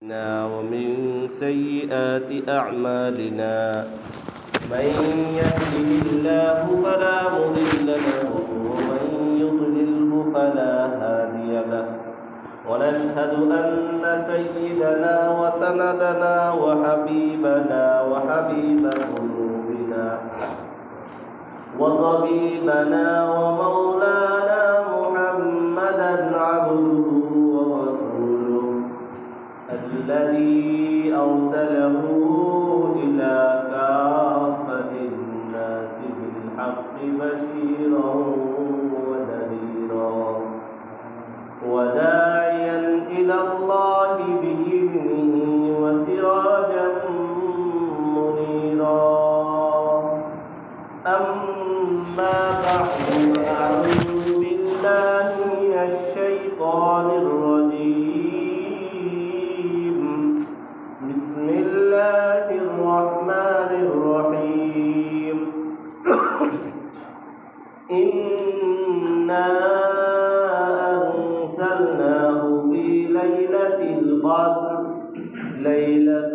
ومن سيئات أعمالنا من يهده الله فلا مضل له ومن يضلله فلا هادي له ونشهد أن سيدنا وسندنا وحبيبنا وحبيب قلوبنا وطبيبنا ومولانا محمدا عبده ورسوله الذي أرسله إلى كافة الناس بالحق بشيرا ونذيرا وداعيا إلى الله بإذنه وسراجا منيرا أما بعد أعوذ بالله من الشيطان الرجيم بسم الله الرحمن الرحيم إنا أنزلناه في ليلة القدر ليلة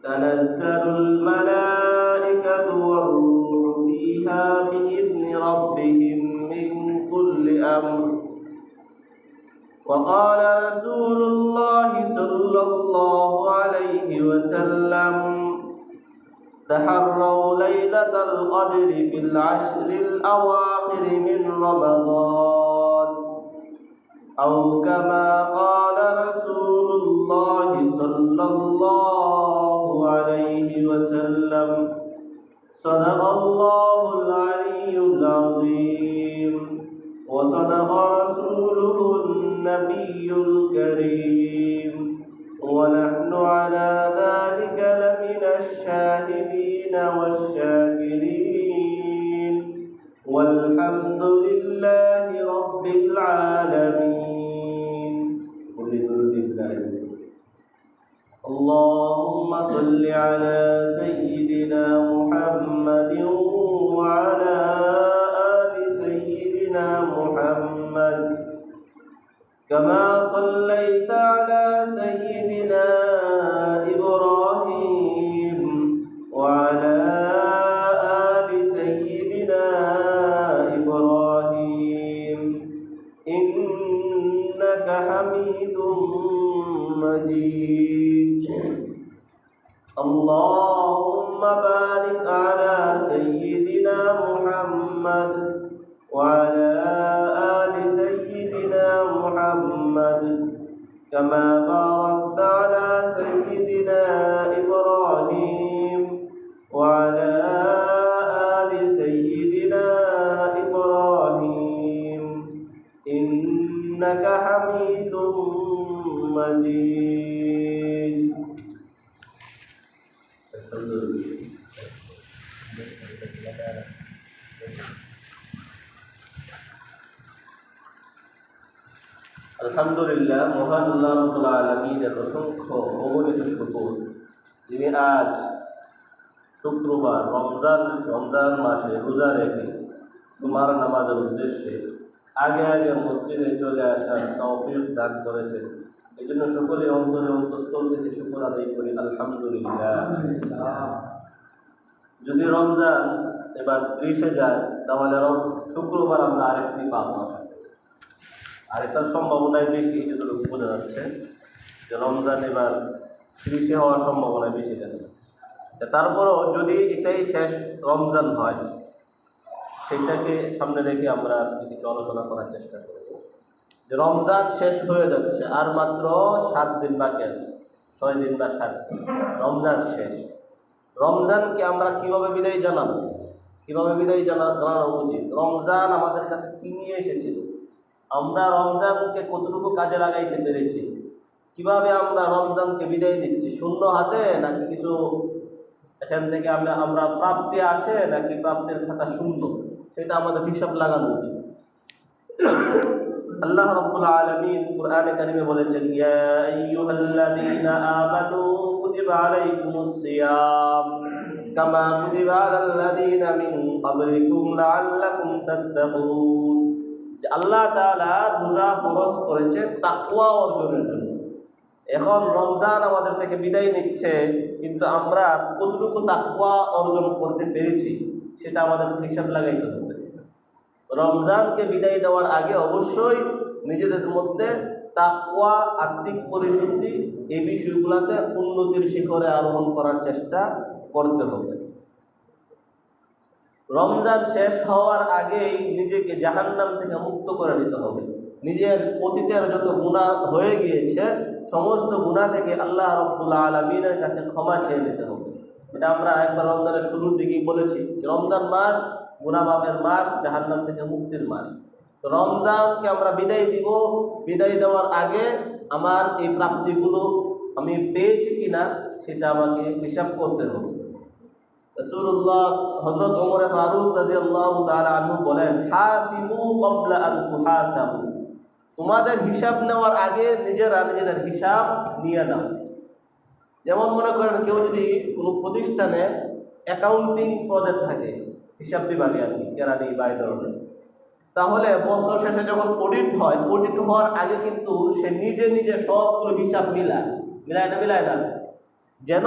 تنزل الملائكة والروح فيها بإذن ربهم من كل أمر وقال رسول الله صلى الله عليه وسلم تحروا ليلة القدر في العشر الأواخر من رمضان أو كما قال رسول الله صلى الله عليه وسلم صدق الله العلي العظيم وصدق رسوله النبي الكريم ونحن على ذلك لمن الشاهدين والشاكرين والحمد لله رب العالمين اللهم صل على سيدنا محمد وعلى آل سيدنا محمد كما صليت على سيدنا إبراهيم وعلى آل سيدنا إبراهيم إنك حميد مجيد اللهم بارك على سيدنا محمد وعلى آل سيدنا محمد كما باركت على سيدنا إبراهيم وعلى آل سيدنا إبراهيم إنك حميد مجيد আলহামদুলিল্লাহ মহান আল্লাহ রাব্বুল আলামিনের অসংখ্য অগণিত শুকর যিনি আজ শুক্রবার রমজান মাসে রোজা রেখে তোমার নামাজের উদ্দেশ্যে আগে মসজিদে চলে আসার তৌফিক দান করেছেন। এই জন্য সকলে অন্তরে অন্তঃস্থল থেকে শুকর আদায় করি আলহামদুলিল্লাহ। যদি রমজান এবার 30-এ যায় তাহলে শুক্রবার আমরা আরেকটি পাবো, আর এটার সম্ভাবনায় বেশি, যতটুকু বোঝা যাচ্ছে যে রমজান এবার 30-এ হওয়ার সম্ভাবনায় বেশি দেখা যাচ্ছে। তারপরও যদি এটাই শেষ রমজান হয় সেটাকে সামনে রেখে আমরা কিছু আলোচনা করার চেষ্টা করব। যে রমজান শেষ হয়ে যাচ্ছে, আর মাত্র 7 দিন বাকি আছে, 6 দিন বা 7 দিন রমজান শেষ। রমজানকে আমরা কিভাবে বিদায় জানাবো, কিভাবে বিদায় জানানো উচিত? রমজান আমাদের কাছে কি নিয়ে এসেছিল, আমরা রমজানকে কতটুকু কাজে লাগাইতে পেরেছি, কিভাবে আমরা রমজানকে বিদায় দিচ্ছি, শূন্য হাতে নাকি কিছু এখান থেকে আমরা প্রাপ্তি আছে নাকি প্রাপ্তির খাতা শূন্য, সেটা আমাদের হিসাব লাগানো উচিত। আল্লাহ রাব্বুল আলামিন কুরআনে কারিমে বলেছেন, ইয়া আইয়ুহাল্লাযীনা আমানু কুতিবা আলাইকুমুস সিয়াম কামা কুতিবা আলাল্লাযীনা মিন ক্বাবলিকুম লাআল্লাকুম তাত্তাকুন। যে আল্লাহ তাআলা রোজা ফরজ করেছে তাকওয়া অর্জনের জন্য। এখন রমজান আমাদের থেকে বিদায় নিচ্ছে, কিন্তু আমরা কতটুকু তাকওয়া অর্জন করতে পেরেছি সেটা আমাদের হিসাব লাগাইতে হবে। রমজানকে বিদায় দেওয়ার আগে অবশ্যই নিজেদের মধ্যে তাকওয়া, আত্মিক পরিশুদ্ধি, এই বিষয়গুলোতে উন্নতির শিখরে আরোহণ করার চেষ্টা করতে হবে। রমজান শেষ হওয়ার আগেই নিজেকে জাহান্নাম থেকে মুক্ত করে নিতে হবে। নিজের অতীতের যত গুনাহ হয়ে গিয়েছে সমস্ত গুনাহ থেকে আল্লাহ রাব্বুল আলামিনের কাছে ক্ষমা চেয়ে নিতে হবে। এটা আমরা একবার রমজানের শুরুর দিকেই বলেছি, রমজান মাস গুনাহ মাফের মাস, জাহান্নাম থেকে মুক্তির মাস। তো রমজানকে আমরা বিদায় দিব, বিদায় দেওয়ার আগে আমার এই প্রাপ্তিগুলো আমি পেয়েছি কিনা সেটা আমাকে হিসাব করতে হবে। রাসূলুল্লাহ হযরত ওমর ফারুক রাদিয়াল্লাহু তাআলা আনহু বলেন, হাসিবু ক্বাবলা আন তুহাসাবু, তোমাদের হিসাব নেওয়ার আগে নিজেরা নিজেদের হিসাব নিয়ে নাও। যেমন মনে করেন কেউ যদি কোনো প্রতিষ্ঠানে অ্যাকাউন্টিং পদে থাকে, হিসাব বিভাগে আর কি, কেরানি বা এই ধরনের, তাহলে বছর শেষে যখন অডিট হয়, অডিট হওয়ার আগে কিন্তু সে নিজে নিজে সবগুলো হিসাব মিলায় না, যেন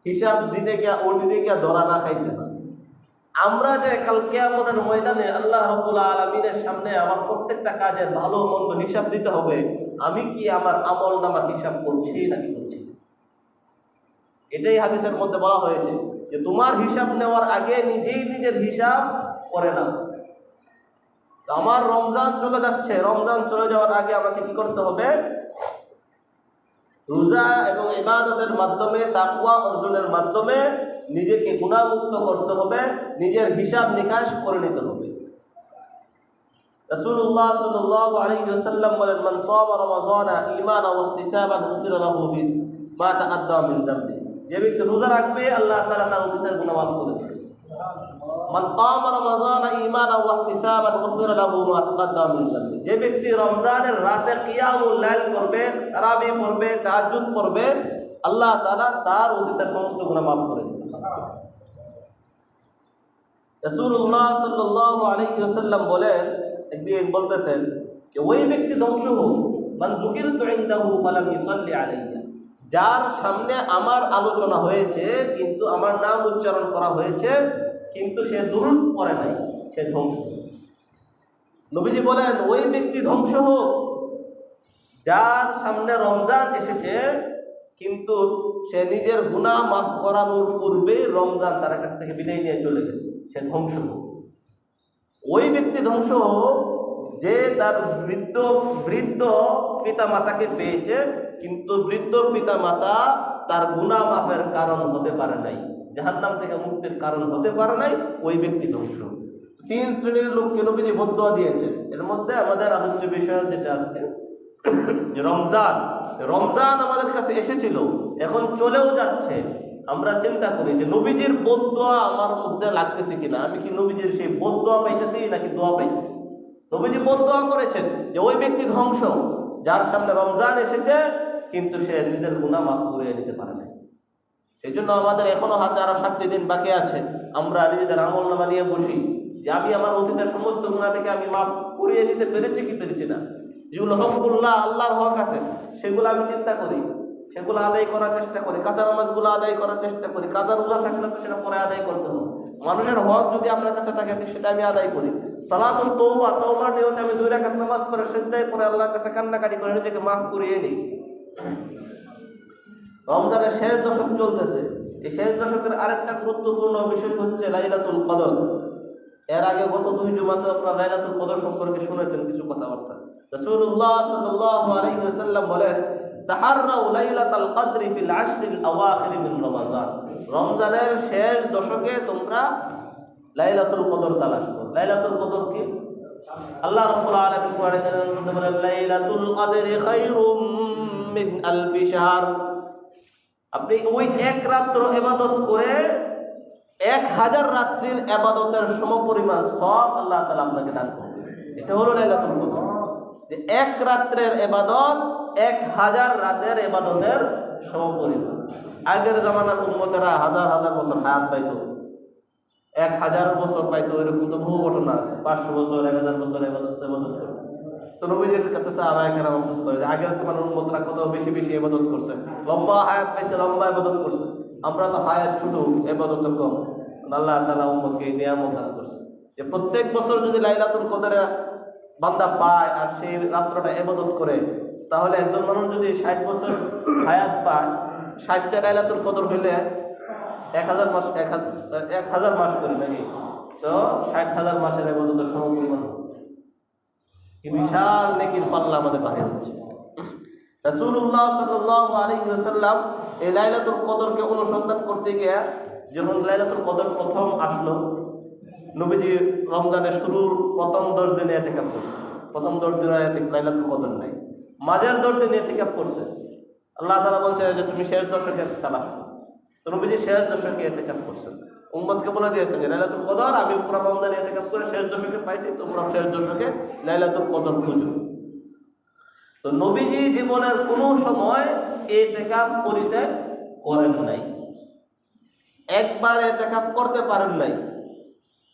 হিসাব দিতে গিয়া অডিটে গিয়া ধরা না খাইতে হয়। আমরা যে কাল কিয়ামতের ময়দানে আল্লাহ রাব্বুল আলামিনের সামনে আমার প্রত্যেকটা কাজের ভালো মন্দ হিসাব দিতে হবে, আমি কি আমার আমল নামা হিসাব করছি নাকি করছি। এটাই হাদিসের মধ্যে বলা হয়েছে যে তোমার হিসাব নেওয়ার আগে নিজেই নিজের হিসাব করে নাও। তো আমার রমজান চলে যাচ্ছে, রমজান চলে যাওয়ার আগে আমাকে কি করতে হবে? রোজা এবং ইবাদতের মাধ্যমে, তাকওয়া অর্জনের মাধ্যমে নিজেকে গুনাহমুক্ত করতে হবে, নিজের হিসাব নিকাশ করে নিতে হবে। রাসূলুল্লাহ সাল্লাল্লাহু আলাইহি ওয়াসাল্লাম বলেন, মান সামা রমাযানা ঈমানান ওয়া ইহতিসাবান গুফিরা লাহু মা তাকাদ্দামা মিন যামবি, যে ব্যক্তি রোজা রাখবে আল্লাহ তাআলা তার অতীতের গুনাহ মাফ করে দেবেন। মান কামা রমাযানা ঈমানান ওয়া ইহতিসাবান গুফিরা লাহু মা তাকাদ্দামা মিন যামবি, যে ব্যক্তি রমজানের রাতে কিয়ামুল লাইল করবে, তারাবি পড়বে, তাহাজ্জুদ পড়বে, আল্লাহ তাআলা তার অতীতের সমস্ত গুনাহ মাফ করে দেবেন। রাসূলুল্লাহ সাল্লাল্লাহু আলাইহি ওয়াসাল্লাম বলেন, একদিন বলতেছেন যে ওই ব্যক্তি ধ্বংস হোক মান যুকিরতু ইনদাহু ফালাম ইসাল্লি আলাইয়া, যার সামনে আমার আলোচনা হয়েছে কিন্তু আমার নাম উচ্চারণ করা হয়েছে কিন্তু সে দুরূদ পড়ে নাই, সে ধ্বংস। নবীজি বলেন ওই ব্যক্তি ধ্বংস হোক যার সামনে রমজান এসেছে কিন্তু সে নিজের গুনাহ মাফ করানোর পূর্বে রমজান তার কাছ থেকে বিদায় নিয়ে চলে গেছে, সে ধ্বংস হোক। ওই ব্যক্তি ধ্বংস হোক যে তার বৃদ্ধ পিতা মাতাকে পেয়েছে কিন্তু বৃদ্ধ পিতা মাতা তার গুনাহ মাফের কারণ হতে পারে নাই, জাহান্নাম থেকে মুক্তির কারণ হতে পারে নাই, ওই ব্যক্তি ধ্বংস। তিন শ্রেণীর লোককে নবীজি বদদোয়া দিয়েছেন। এর মধ্যে আমাদের আলোচ্য বিষয় যেটা আছে যে রমজান আমাদের কাছে এসেছিল, এখন চলেও যাচ্ছে। আমরা চিন্তা করি যে নবীজির বদদোয়া আমার মধ্যে লাগতেছে কিনা, আমি কি নবীজির সেই বদদোয়া পাইতেছি নাকি দোয়া পাইতেছি। নবীজি বদদোয়া করেছেন যে ওই ব্যক্তি ধ্বংস যার সামনে রমজান এসেছে কিন্তু সে নিজের গুনাহ মাফ করিয়ে নিতে পারে না। সেই জন্য আমাদের এখনো হাতে আরো 7টি দিন বাকি আছে। আমরা নিজেদের আমলনামা নিয়ে বসি যে আমি আমার অতীতের সমস্ত গুনাহ থেকে আমি মাফ করিয়ে নিতে পেরেছি কি পেরেছি না। যেগুলো হকগুল্লাহ, আল্লাহর হক আছে, সেগুলো আমি চিন্তা করি, সেগুলো আদায় করার চেষ্টা করি। কাজা নামাজগুলো আদায় করার চেষ্টা করি। কাজা রোজা থাকলে তো সেটা পরে আদায় করতে হবে। মানুষের হক যদি আপনার কাছে থাকে সেটা আমি আদায় করি। সালাতুল তওবার নিয়তে আমি 2 রাকাত নামাজ পড়ে সিজদায় পড়ে আল্লাহর কাছে কান্নাকাটি করে নিজেকে মাফ করিয়ে নিই। রমজানের শেষ দশক চলতেছে। এই শেষ দশকের আরেকটা গুরুত্বপূর্ণ বিষয় হচ্ছে লাইলাতুল কদর। এর আগে গত 2 জুমাতে আপনারা লাইলাতুল কদর সম্পর্কে শুনেছেন কিছু কথাবার্তা। রাসূলুল্লাহ সাল্লাল্লাহু আলাইহি ওয়াসাল্লাম বলেন, তাহাররাউ লাইলাতুল কদরি ফিল আশরিল আওয়াখির মিন রমাযান, রমজানের শেষ দশকে তোমরা লাইলাতুল কদর তালাশ করো। লাইলাতুল কদর কি? আল্লাহ রাব্বুল আলামিন কোরআনের মধ্যে বলেন, লাইলাতুল কদরি খায়রুম মিন আলফি শাহর। আপনি ওই এক রাত্র ইবাদত করে 1000 রাত্রির ইবাদতের সমপরিমাণ সওয়াব আল্লাহ তাআলা আপনাকে দান করবেন। এটা হলো লাইলাতুল কদর, যে এক রাত্রের ইবাদত 1000 রাতের ইবাদতের সমপরিমাণ। আগের জামানার উম্মতেরা হাজার হাজার বছর হায়াত পাইতো, 1000 বছর পাইতো, এরকম তো বহু ঘটনা আছে। 500 বছর, 1000 বছর ইবাদত করে। তো নবীজির কাছে সাহাবায়ে কেরাম আফসোস করে যে আগের জামানার উম্মতরা কত বেশি বেশি ইবাদত করছে, লম্বা হায়াত পাইছে, লম্বা ইবাদত করছে, আমরা তো হায়াত ছোট, ইবাদত কম। আল্লাহ তাআলা উম্মতকে নিয়ামত দান করছে যে প্রত্যেক বছর যদি লাইলাতুল কদরে বান্দা পায় আর সেই রাত্রটা ইবাদত করে, তাহলে একজন মানুষ যদি 60 বছর হায়াত পায়, 60টা লাইলাতুল কদর হইলে 1000 মাস, 1000 মাস করে নাকি, তো 60,000 মাসের ইবাদতের সমপরিমাণ। কি বিশাল নেকির পাল্লা আমাদের বাড়ি হচ্ছে। রাসূলুল্লাহ সাল্লাল্লাহু আলাইহি ওয়াসাল্লাম এই লাইলাতুল কদরকে অনুসন্ধান করতে গিয়ে, যখন লাইলাতুল কদর প্রথম আসলো, নবীজি রমজানের শুরুর প্রথম 10 দিনে ইতিকাফ করছে। প্রথম 10 দিনে লাইলাতুল কদর নাই, মাঝের 10 দিনে ইতিকাফ করছে। আল্লাহ তাআলা বলছে যে তুমি শেষ দশকে তালাশ করো। তো নবীজি শেষ দশকে ইতিকাফ করছেন, উম্মতকে বলে দিয়েছেন যে লাইলাতুল কদর আমি পুরো রমজানে ইতিকাফ করে শেষ দশকে পাইছি, তোমরা শেষ দশকে লাইলাতুল কদর খুঁজো। তো নবীজি জীবনের কোনো সময় ইতিকাফ করিতে করেন নাই, একবার ইতিকাফ করতে পারেন নাই,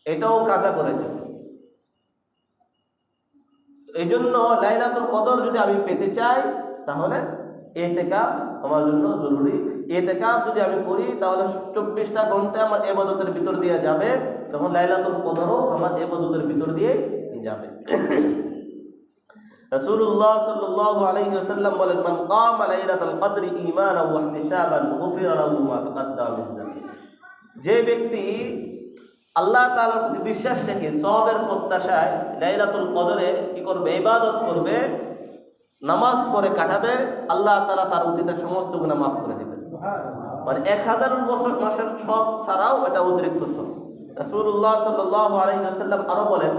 এটাও কাজা করেছেন। এই জন্য লাইলাতুল কদর যদি আমি পেতে চাই, তাহলে ইতিকাফ আমার জন্য জরুরি। ইতিকাফ যদি আমি করি, তাহলে 24টা ঘন্টা আমার ইবাদতের ভিতর দিয়ে যাবে, তখন লাইলাতুল কদরও আমার ইবাদতের ভিতর দিয়ে যাবে। রাসূলুল্লাহ সাল্লাল্লাহু আলাইহি ওয়াসাল্লাম বলেন, মান কামা লাইলাতুল কদরি ঈমানান ওয়া ইহতিসাবান গুফিরা লাহু মা তাকাদ্দামা মিন যামবি। যে ব্যক্তি আল্লাহ তাআলার প্রতি বিশ্বাস রেখে সওয়াবের প্রত্যাশায় লাইলাতুল কদরে কি করবে, ইবাদত করবে, নামাজ পড়ে কাটাবে, আল্লাহ তাআলা তার অতীতের সমস্ত গুনাহ মাফ করে দিবেন। মানে 1000 বছর মাসের সব ছাড়াও এটা অতিরিক্ত সব। রাসূলুল্লাহ সাল্লাল্লাহু আলাইহি ওয়াসাল্লাম আরো বলেন,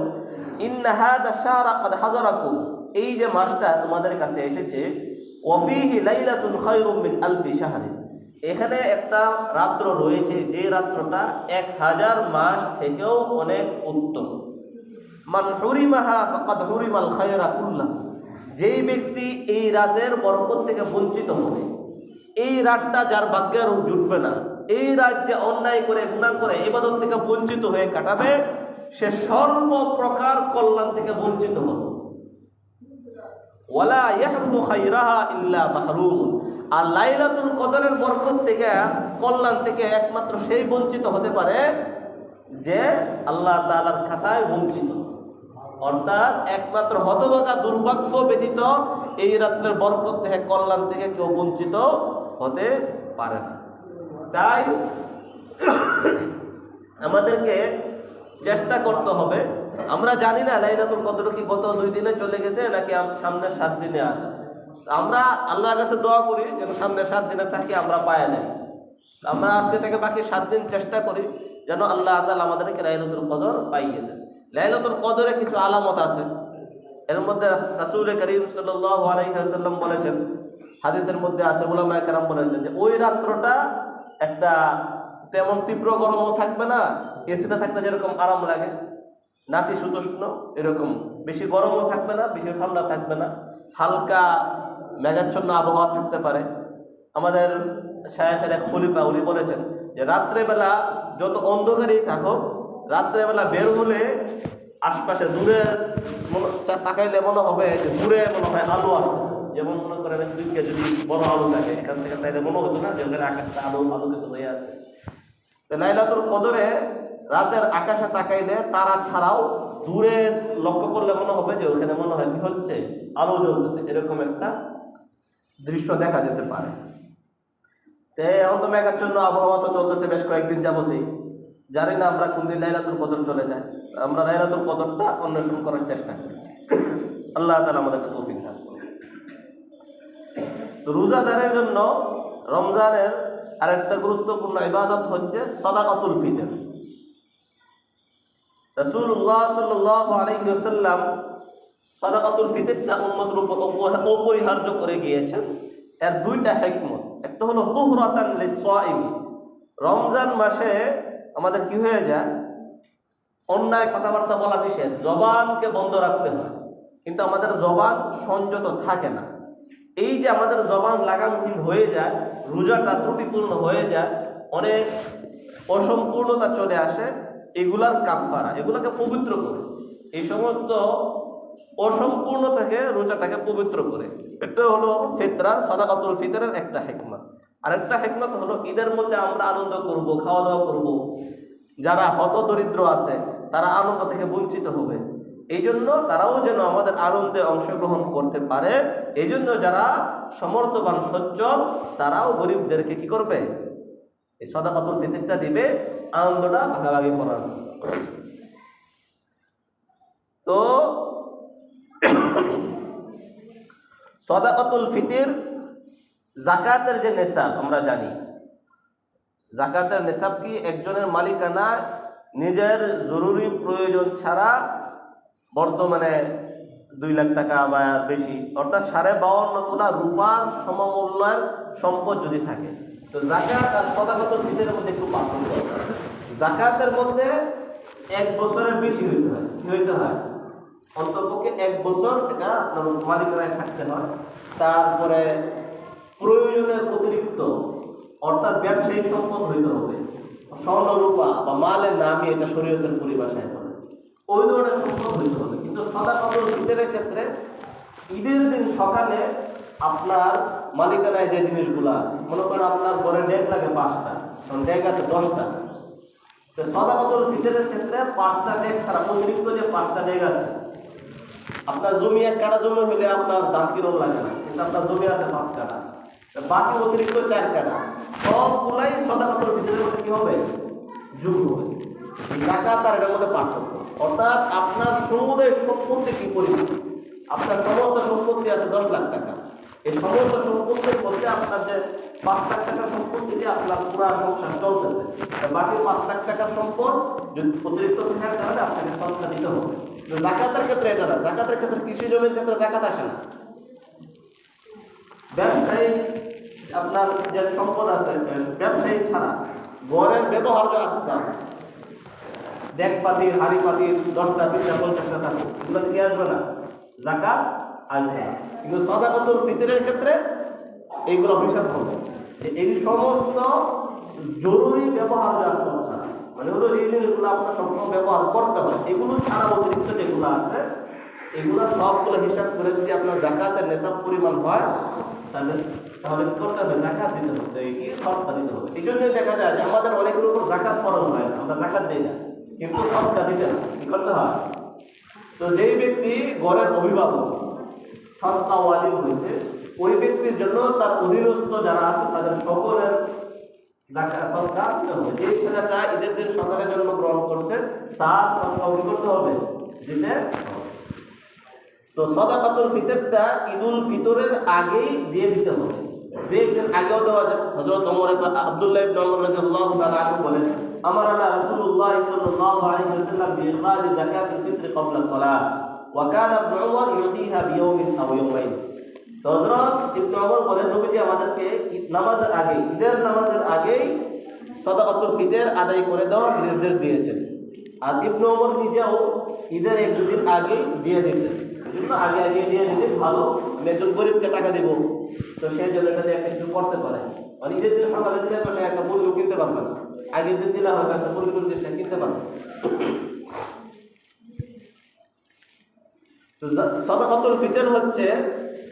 ইন্না হাযা শাহরা ক্বাদ হাযারাকুম, এই যে মাসটা তোমাদের কাছে এসেছে, ওয়া ফীহি লাইলাতুন খায়রুম মিন আলফি শাহর, এখানে একটা রাত্র রয়েছে যে রাত্রটা 1000 মাস থেকেও অনেক উত্তম। মান হুরিমাহা ফাকাদ হুরিমাল খায়রা কুল্লাহ, যেই ব্যক্তি এই রাতের বরকত থেকে বঞ্চিত হবে, এই রাতটা যার ভাগ্যের জুটবে না, এই রাত যে অন্যায় করে গুনাহ করে ইবাদত থেকে বঞ্চিত হয়ে কাটাবে, সে সর্বপ্রকার কল্যাণ থেকে বঞ্চিত হবে। ওয়ালা ইয়াহরুমু খায়রাহা ইল্লা মাহরুম, আর লাইলাতুল কদরের বরকত থেকে, কল্যাণ থেকে একমাত্র সেই বঞ্চিত হতে পারে যে আল্লাহ তাআলার খাতায় বঞ্চিত। অর্থাৎ একমাত্র হতভাগা দুর্ভাগ্য ব্যতীত এই রাত্রের বরকত থেকে, কল্যাণ থেকে কেউ বঞ্চিত হতে পারে না। তাই আমাদেরকে চেষ্টা করতে হবে। আমরা জানি না লাইলাতুল কদর কি গত 2 দিনে চলে গেছে নাকি সামনের 7 দিনে আছে। আমরা আল্লাহর কাছে দোয়া করি যেন সামনের 7 দিনে থাকি আমরা পায় নাই। আমরা আজকে থেকে বাকি 7 দিন চেষ্টা করি যেন আল্লাহ তাআলা আমাদেরকে লাইলাতুল কদর পাইয়ে দেন। লাইলাতুল কদরে কিছু আলামত আছে, এর মধ্যে রাসূল করিম সাল্লাল্লাহু আলাইহি ওয়াসাল্লাম বলেছেন, হাদিসের মধ্যে আছে, উলামায়ে কেরাম বলেছেন যে ওই রাত্রটা একটা তেমন তীব্র গরমও থাকবে না, এসিতে থাকলে যেরকম আরাম লাগে নাতিশীতোষ্ণ, এরকম বেশি গরমও থাকবে না, বেশি ঠান্ডা থাকবে না, হালকা মেঘাচ্ছন্ন আবহাওয়া থাকতে পারে। আমাদের শায়েখের এক খলিফা উনি বলেছেন যে রাত্রেবেলা যত অন্ধকারই থাকো, রাত্রেবেলা বের হলে আশপাশে দূরে তাকাইলে মনে হবে যে দূরে মনে হয় আলো আছে। যেমন মনে করেন দুইকে যদি বড় আলো থাকে, এখান থেকে তাইলে মনে হতো না যে ওখানে আকাশটা আলোকিত হয়ে আছে। তো লাইলাতুল কদরে রাতের আকাশে তাকাইলে তারা ছাড়াও দূরে লক্ষ্য করলে মনে হবে যে ওখানে মনে হয় কি হচ্ছে, আলো জ্বলতেছে, এরকম একটা দৃশ্য দেখা যেতে পারে। এখন তো মেঘাচ্ছন্ন আবহাওয়া তো চলতেছে বেশ কয়েকদিন যাবতেই, জানি না আমরা কোন দিন লাইলাতুল কদর চলে যায়। আমরা লাইলাতুল কদরটা অন্বেষণ করার চেষ্টা করি। আল্লাহ তাআলা আমাদেরকে তৌফিক দান করুন। রোজাদারের জন্য রমজানের আরেকটা গুরুত্বপূর্ণ ইবাদত হচ্ছে সাদাকাতুল ফিতর। রাসূলুল্লাহ সাল্লাল্লাহু আলাইহি ওয়াসাল্লাম সাদাকাতুল ফিতরটা উম্মতের উপর অপরিহার্য করে গিয়েছেন। এর 2টা হিকমত, একটা হলো তুহরাতান লিস-সাইমি, রমজান মাসে আমাদের কি হয়ে যায়, অন্যায় কথাবার্তা বলা নিষেধ, জবানকে বন্ধ রাখতে হয়, কিন্তু আমাদের জবান সংযত থাকে না। এই যে আমাদের জবান লাগামহীন হয়ে যায়, রোজাটা ত্রুটিপূর্ণ হয়ে যায়, অনেক অসম্পূর্ণতা চলে আসে, এগুলার কাফারা, এগুলাকে পবিত্র করে, এই সমস্ত অসম্পূর্ণ থেকে রোজাটাকে পবিত্র করে। এটা হলো ফিতরার, সাদাকাতুল ফিতরের একটা হিকমত। আরেকটা হিকমত হলো ঈদের মধ্যে আমরা আনন্দ করব, খাওয়া দাওয়া করব, যারা হত দরিদ্র আছে তারা আনন্দ থেকে বঞ্চিত হবে, এই জন্য তারাও যেন আমাদের আনন্দে অংশগ্রহণ করতে পারে। এই জন্য যারা সমর্থবান সচ্ছল তারাও গরিবদেরকে কি করবে, এই সাদাকাতুল ফিতরটা দিবে, আনন্দটা ভাগাভাগি করার। তো সাদাকাতুল ফিতর যাকাতের যে নেশাব আমরা জানি, যাকাতের নেশাব কি একজনের মালিকানা নিজের জরুরি প্রয়োজন ছাড়া বর্তমানে 2 লাখ টাকা বা বেশি, অর্থাৎ 52.5 তোলা রূপার সমমূল্যের সম্পদ যদি থাকে, তো যাকাত আর সাদাকাতুল ফিতরের মধ্যে একটু পার্থক্য। যাকাতের মধ্যে 1 বছরের বেশি হইতে হয়, কি হইতে হয়, অন্ততপক্ষে 1 বছর এটা আপনার মালিকানায় থাকতে হয়। তারপরে প্রয়োজনের অতিরিক্ত অর্থাৎ ব্যবসায়িক সম্পদ হইতে হবে, স্বর্ণ রূপা বা মালের নামে এটা শরীয়তের পরিভাষায় বলে, ওই ধরনের সম্পদ হইতে হবে। কিন্তু সাদাকাতুল ফিতরের ক্ষেত্রে ঈদের দিন সকালে আপনার মালিকানায় যে জিনিসগুলো আছে, মনে করেন আপনার ঘরে ডেক লাগে 5টা, কারণ ডেক আছে 10টা, তো সাদাকাতুল ফিতরের ক্ষেত্রে 5টা ডেক ছাড়া অতিরিক্ত যে 5টা ডেক আছে, আপনার জমি 1 কাঠা জমি হলে আপনার দাম কিরম লাগে না, কিন্তু আপনার জমি আছে 5 কাঠা, বাকি অতিরিক্ত 4 কাঠা সবগুলাই সাদাকাতুল ফিতরের মধ্যে কি হবে, যোগ হবে। যাকাত আর এর মধ্যে পার্থক্য, অর্থাৎ আপনার সমুদায় সম্পত্তি কি পরিমাণ, আপনার সমস্ত সম্পত্তি আছে 10 লাখ টাকা, এই সমস্ত সম্পত্তির মধ্যে আপনার যে 5 লাখ টাকার সম্পত্তি দিয়ে আপনার পুরো সংসার চলতেছে, বাকি 5 লাখ টাকার সম্পদ যদি অতিরিক্ত থাকে তাহলে আপনাকে সদকা দিতে হবে। যাকাতের ক্ষেত্রে এটা না, যাকাতের ক্ষেত্রে কৃষি জমির ক্ষেত্রে যাকাত আসে না। ব্যবসায়ী আপনার যে সম্পদ আছে, ব্যবসায়ী ছাড়া ঘরের ব্যবহার যে আছে, ডেক পাতি, হাড়ি পাতি 10টা 20টা 50টা থাকবে, এগুলো কি আসবে না, যাকাত আসবে। কিন্তু সাদাকাতুল ফিতরের ক্ষেত্রে এইগুলো হিসাব হবে, এই সমস্ত জরুরি ব্যবহার যে আছে ছাড়া, মানে হলো এই জিনিসগুলো আপনার সবসময় ব্যবহার করতে হয়, এগুলো ছাড়া অতিরিক্ত যেগুলো আছে এগুলো সবগুলো হিসাব করে যদি আপনার যাকাতের নেশাব পরিমাণ হয় তাহলে কি করতে হবে, যাকাত দিতে হবে, কি সদকা দিতে হবে। এই জন্যই দেখা যায় যে আমাদের অনেকের উপর যাকাত ফরজ হয় না, আমরা যাকাত দিই না, কিন্তু সদকা দিতে হবে, কি করতে হয়। তো যেই ব্যক্তি ঘরের অভিভাবক, সদকা ওয়াজিব হয়েছে, ওই ব্যক্তির জন্য তার অধীনস্থ যারা আছে তাদের সকলের যাকাত সদকা দিতে হবে। যে ছেলেটা ঈদের দিন সকালে জন্মগ্রহণ করছে তার সদকা কি করতে হবে, দিতে হবে। তো সাদাকাতুল ফিতরটা ঈদুল ফিতরের আগেই দিয়ে দিতে হবে, যে একদিন আগেও দেওয়া যায়। হযরত ওমর ইবনে আব্দুল্লাহ ইবনে ওমর রাদিয়াল্লাহু তাআলা আনহু বলেন, আমারানা রাসূলুল্লাহ সাল্লাল্লাহু আলাইহি ওয়াসাল্লাম বিইখরাজ যাকাতুল ফিতর ক্বাবলা সালাত ওয়া কানা ইবনে ওমর ইউতিহা বিয়াউমিন আও ইয়াওমাইন। হযরত ইবনে ওমর বলেন, নবীজি আমাদেরকে নামাজের আগে, ঈদের নামাজের আগেই সাদাকাতুল ফিতর আদায় করে দেওয়ার নির্দেশ দিয়েছেন। আর ইবনে ওমর নিজেও ঈদের 1-2 দিন আগে দিয়ে দিতেন, আগে আগে দিয়ে দিতে ভালো, আমি একজন গরিবকে টাকা দেবো, তো সেই জন্য এটা দিয়ে কিছু করতে পারে। মানে ঈদের দিন সকালে দিলে তো সে একটা মুরগি কিনতে পারবে না, আগের দিন দিলে হয়তো একটা মুরগি টুরগি সে কিনতে পারবে। তো সাদাকাতুল ফিতর হচ্ছে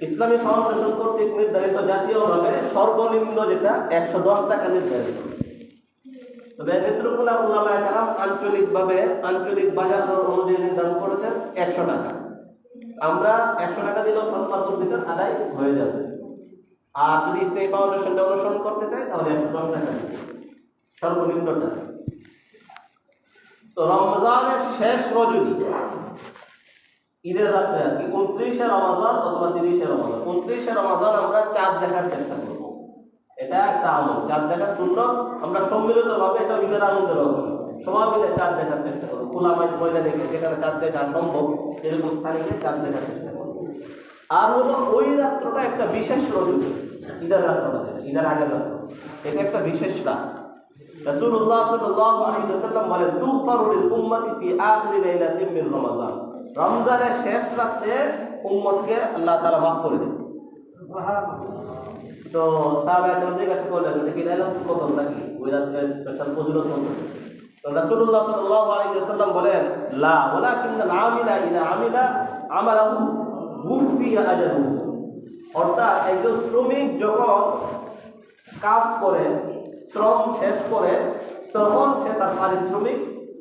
ইসলামী ফাউন্ডেশন কর্তৃক নির্ধারিত জাতীয়ভাবে সর্বনিম্ন যেটা 110 টাকা নির্ধারিত। তবে নেতৃত্বগুলা উলামায়ে কেরাম আঞ্চলিকভাবে আঞ্চলিক বাজার দর অনুযায়ী নির্ধারণ করেছেন 100 টাকা। আমরা 100 টাকা দিলেও সাদাকাতুল ফিতর আদায় হয়ে যাবে। আর যদি ইসলামী ফাউন্ডেশনটা অনুসরণ করতে চাই তাহলে 110 টাকা সর্বনিম্নটা। তো রমজানের শেষ রজনী, ঈদের রাত্রে আর কি, 29শে রমজান অথবা 30শে রমজান, 29শে রমজান আমরা চাঁদ দেখার চেষ্টা করব। এটা একটা আমল, চাঁদ দেখার সুন্নত। আমরা সম্মিলিতভাবে এটা ঈদের আনন্দের অংশ, সবাই মিলে চাঁদ দেখার চেষ্টা করবো। খোলা ময়দানে যেখানে চাঁদ দেখা সম্ভব এরকম স্থানে গিয়ে চাঁদ দেখার চেষ্টা করবো। আর হলো ওই রাত্রটা একটা বিশেষ রজনী, ঈদের রাত্রটা, ঈদের আগের রাত্র, এটা একটা বিশেষ রাত। রাসূলুল্লাহ সাল্লাল্লাহু আলাইহি ওয়াসাল্লাম বলেন, তুগফারু লিল উম্মতি ফি আখিরি লাইলাতিন মিন রমাযান, রমজানের শেষ রাতে উম্মতকে আল্লাহ তাআলা মাফ করে দেন। তো সাহাবায়ে কেরাম জিজ্ঞাসা করলেন, এটা কি লাইলাতুল কদর নাকি ওই রাতে স্পেশাল ফজিলত বলতে? রাসূলুল্লাহ সাল্লাল্লাহু আলাইহি ওয়াসাল্লাম বলেন, লা ওয়ালাকিন্নাল আমিলা ইযা আমিলা আমালাহু ওয়ুফিয়া আজরুহু। অর্থাৎ একজন শ্রমিক যখন কাজ করে, শ্রম শেষ করে, তখন সে তার পারিশ্রমিক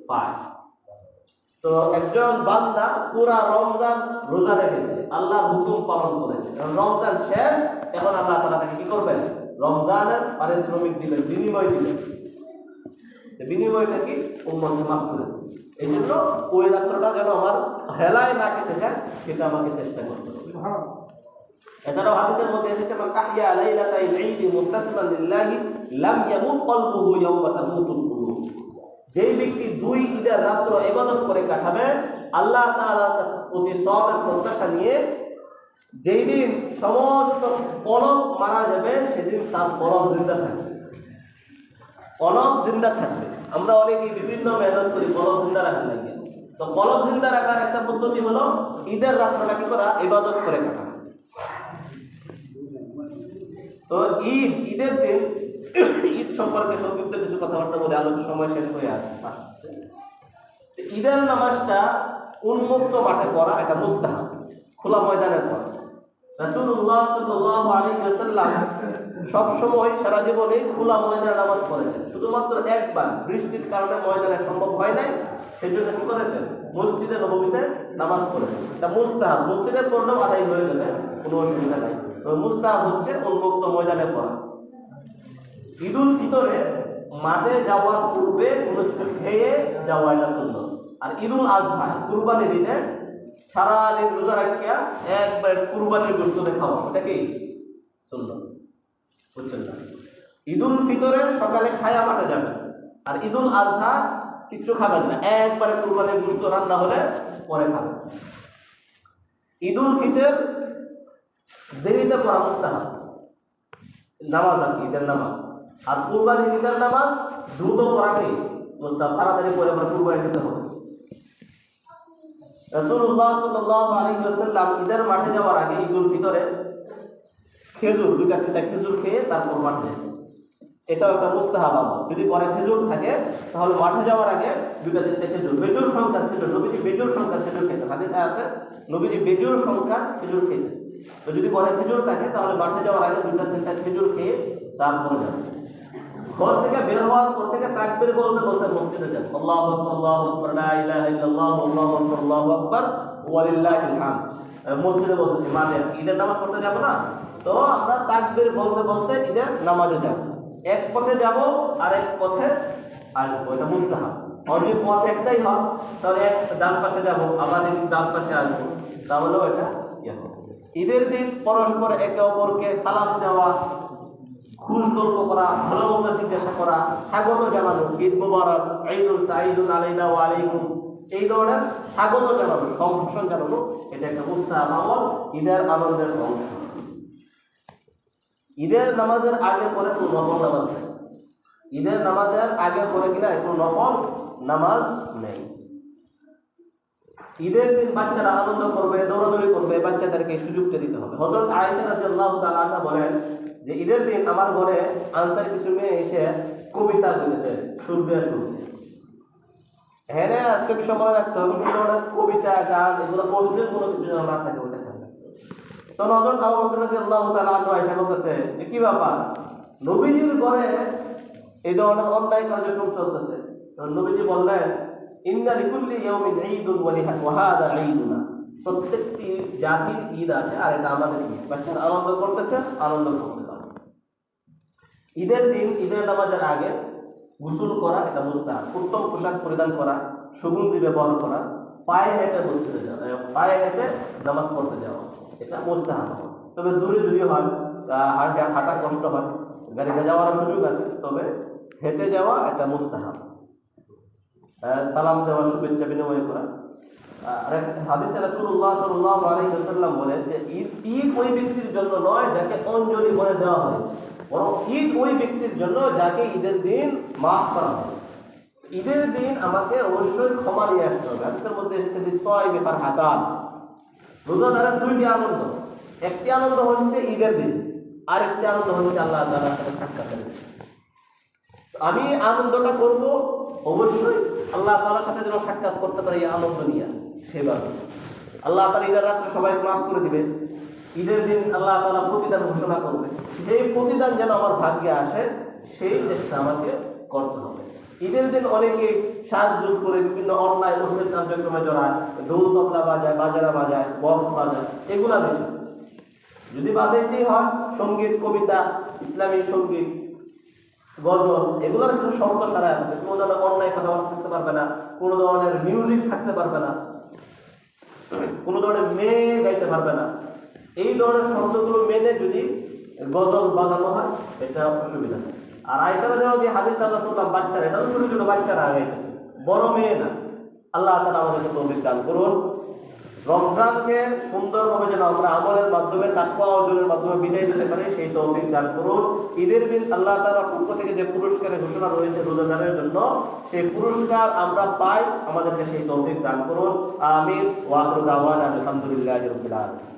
পায়। তো একজন বান্দা পুরা রমজান রোজা রেখেছে, আল্লাহর হুকুম পালন করেছে, রমজান শেষ, এখন আল্লাহ তাআলা তাকে কি করবেন? রমজানের পারিশ্রমিক দিবেন, বিনিময় দিবেন। বিনিময়টা কি? উম্মতকে মাফ করে দেবে। এই জন্য ওই রাত্রটা যেন আমার হেলায় না কেটে যায়, সেটা আমাকে চেষ্টা করতে হবে। এছাড়াও হাদিসের মধ্যে এসেছে, মান আহইয়া লাইলাতাল ঈদ মুহতাসিবান লিল্লাহি লাম ইয়ামুত কলবুহু ইয়াওমা তামুতুল কুলুব। যেই ব্যক্তি দুই ঈদের রাত্র ইবাদত করে কাটাবে, আল্লাহ তাআলার প্রতি সওয়াবের প্রত্যাশা নিয়ে, যেই দিন সমস্ত কলব মারা যাবে, সেদিন তার কলব জিন্দা থাকবে, কলব জিন্দা থাকবে। আমরা অনেকেই বিভিন্ন মেহনত করি কলব জিন্দা রাখার লাগে। তো কলব জিন্দা রাখার একটা পদ্ধতি হলো ঈদের রাত্রটা কি করা? ইবাদত করে কাটানো। তো ঈদের দিন ঈদ সম্পর্কে সংক্ষিপ্ত কিছু কথাবার্তা বলে আলোচনার সময় শেষ হয়ে আসছে। ঈদের নামাজটা উন্মুক্ত মাঠে পড়া, এটা মুস্তাহাব, খোলা ময়দানে পড়া। রাসূলুল্লাহ সাল্লাল্লাহু আলাইহি ওয়াসাল্লাম সব সময় সারা জীবনে খোলা ময়দানে নামাজ পড়েছেন। শুধুমাত্র একবার বৃষ্টির কারণে ময়দানে সম্ভব হয় নাই, সেজন্য কি করেছেন? মসজিদে নববীতে নামাজ পড়েছেন। এটা মুস্তাহাব, মসজিদে পড়লেও আদায় হয়ে যাবে, কোনো অসুবিধা নাই। তো মুস্তাহাব হচ্ছে উন্মুক্ত ময়দানে পড়া। ঈদুল ফিতরে মাঠে যাওয়ার পূর্বে কোনো কিছু খেয়ে যাওয়া, এটা সুন্নাত। আর ঈদুল আজহা, কুরবানি দিনে সারা দিন রোজা রাখিয়া একবার কুরবানির গোশত খাওয়া, এটা কি সুন্নাত, বুঝছেন না? ঈদুল ফিতরে সকালে খায়া মাঠে যাবেন, আর ঈদুল আজহা কিচ্ছু খাবেন না, একবারে কুরবানির গোশত রান্না হলে পরে খাবেন। ঈদুল ফিতর দেরিতে পড়া মুস্তাহাব নামাজ, আর কি ঈদের নামাজ। আর কুরবানি ঈদের নামাজ দ্রুত পড়া কি মুস্তাহাব, তাড়াতাড়ি পড়ে আবার কুরবানি দিতে হবে। রাসূলুল্লাহ সাল্লাল্লাহু আলাইহি ওয়াসাল্লাম ঈদের মাঠে যাওয়ার আগে ঈদুল ফিতরে খেজুর, দুইটা তিনটা খেজুর খেয়ে তারপর মাঠে যেতেন। এটাও একটা মুস্তাহাব আমল। যদি পরে খেজুর থাকে, তাহলে মাঠে যাওয়ার আগে দুইটা তিনটা খেজুর, বেজুর সংখ্যা খেজুর, নবীজি বেজুর সংখ্যা খেজুর খেতেন। হাদিসে আছে নবীজি বেজুর সংখ্যা খেজুর খেতেন। তো যদি পরে খেজুর থাকে, তাহলে মাঠে যাওয়ার আগে দুইটা তিনটা খেজুর খেয়ে তারপরে যাবেন। ঘর থেকে বের হওয়ার পর থেকে তাকবীর বলতে বলতে মসজিদে যান, আল্লাহু আকবার, আল্লাহু আকবার, লা ইলাহা ইল্লাল্লাহ, আল্লাহু আকবার, আল্লাহু আকবার, ওয়া লিল্লাহিল হামদ। মসজিদে বলতেছি, মানে ঈদের নামাজ পড়তে যাব না, তো আমরা তাকবীর বলতে বলতে ঈদের নামাজে যাব। এক পথে যাব আর এক পথে আসবো, এটা মুস্তাহাব। যদি পথ একটাই হয়, তাহলে এক ডান পাশে যাব, আবার এক ডান পাশে আসবো, তাহলেও এটা ইয়ে হবে। ঈদের দিন পরস্পর একে অপরকে সালাম দেওয়া, খুশ গল্প করা, ভালো মন্দ জিজ্ঞাসা করা, স্বাগত জানানো, ঈদ মুবারক, ঈদুল সাঈদুন আলাইনা ওয়া আলাইকুম, এই ধরনের স্বাগত জানানো, সম্ভাষণ জানানো, এটা একটা মুস্তাহাব আমল, ঈদের আনন্দের অংশ। ঈদের নামাজের আগে পরে কোনো নফল নামাজ নেই। ঈদের নামাজের আগে পরে কিনা কোনো নফল নামাজ নেই। ঈদের দিন বাচ্চারা আনন্দ করবে, দৌড়াদৌড়ি করবে, বাচ্চাদেরকে সুযোগটা দিতে হবে। হযরত আয়েশা রাদিয়াল্লাহু তাআলা আনহা বলেন যে ঈদের দিন আমার ঘরে আনসার কিছু মেয়ে এসে কবিতা বলেছে, শুনবে শুনবে। হ্যাঁ, আজকে বিষয় মনে রাখতে হবে, বিভিন্ন ধরনের কবিতা, গান, এগুলো মসজিদের কোনো কিছু যেন না থাকে, ওটা থাকবে। তো হযরত আবু বকর রাদিয়াল্লাহু তাআলা আনহু আয়েশা বলতেছে যে কি ব্যাপার, নবীজির ঘরে এই ধরনের অন্যায় কার্যক্রম চলতেছে। তো নবীজি বললেন, ইন্না লিকুল্লি ইয়াউমিন ঈদুন ওয়া হাযা ঈদুনা। প্রত্যেকটি জাতির ঈদ আছে, আর এটা আমাদের ঈদ। বাচ্চারা আনন্দ করতেছে, আনন্দ করতে পারে। ঈদের দিন ঈদের নামাজের আগে গোসল করা, এটা মুস্তাহাব। উত্তম পোশাক পরিধান করা, সুগন্ধি ব্যবহার করা, পায়ে হেঁটে মসজিদে যাওয়া, পায়ে হেঁটে নামাজ পড়তে যাওয়া, এটা মুস্তাহাব। তবে দূরে যদি হয়, হাঁটা কষ্ট হয়, গাড়িতে যাওয়ার সুযোগ আছে, তবে হেঁটে যাওয়া এটা মুস্তাহাব। সালাম দেওয়া, শুভেচ্ছা বিনিময় করা। আর হাদিসে রাসূলুল্লাহ সাল্লাল্লাহু আলাইহি ওয়াসাল্লাম বলেন যে ঈদ ওই ব্যক্তির জন্য নয় যাকে অঞ্জলি বলে দেওয়া হয়, বরং ঈদ ওই ব্যক্তির জন্য যাকে ঈদের দিন মাফ করা হয়। ঈদের দিন আমাকে অবশ্যই ক্ষমা নিয়ে আসতে হবে। হাদিসের মধ্যে এসেছে বিসওয়াইবি ফারহাতান, রোজাদারের দুইটি আনন্দ। একটি আনন্দ হচ্ছে ঈদের দিন, আর একটি আনন্দ হচ্ছে আল্লাহ তাআলার সাথে সাক্ষাতের দিন। আমি আনন্দটা করব অবশ্যই আল্লাহ তাআলার সাথে যেন সাক্ষাৎ করতে পারি, আনন্দ নিয়ে সেভাবে আল্লাহ তাআলা ঈদের রাত্রে সবাই মাফ করে দিবে। ঈদের দিন আল্লাহ তাআলা প্রতিদান ঘোষণা করবে, সেই প্রতিদান যেন আমার ভাগ্যে আসে সেই চেষ্টা আমাকে করতে হবে। ঈদের দিন অনেকে সাহায্য করে বিভিন্ন অন্যায় অশ্লীল কার্যক্রমে জড়ায়, ঢোল তবলা বাজায়, বাজারা বাজায়, বক্স বাজায়, এগুলা বেশি। যদি বাজাইতেই হয় সঙ্গীত, কবিতা, ইসলামী সঙ্গীত, গজল, এগুলোর কিন্তু শর্ত সারা আছে। কোনো ধরনের অন্যায় কথাবার্তা থাকতে পারবে না, কোনো ধরনের মিউজিক থাকতে পারবে না, কোনো ধরনের মেয়ে গাইতে পারবে না। এই ধরনের শর্তগুলো মেনে যদি গজল বাজানো হয় এটা অসুবিধা নেই। আর আয়েশা রাদিয়াল্লাহু আনহা যে হাদিসটা আমরা শুনলাম, বাচ্চারা, এটা ছোট ছোট বাচ্চারা গাইতেছে, বড় মেয়ে না। আল্লাহ তাআলা আমাদেরকে তৌফিক দান করুন। রমজানকে সুন্দরভাবে যেন আমরা আমলের মাধ্যমে, তাকওয়া অর্জনের মাধ্যমে বিদায় দিতে পারি, সেই তৌফিক দান করুন। ঈদের দিন আল্লাহ তাআলার পক্ষ থেকে যে পুরস্কারের ঘোষণা রয়েছে রোজাদারের জন্য, সেই পুরস্কার আমরা পাই, আমাদেরকে সেই তৌফিক দান করুন। আমিন। ওয়া আখিরু দাওয়ানা আলহামদুলিল্লাহি রাব্বিল আলামিন।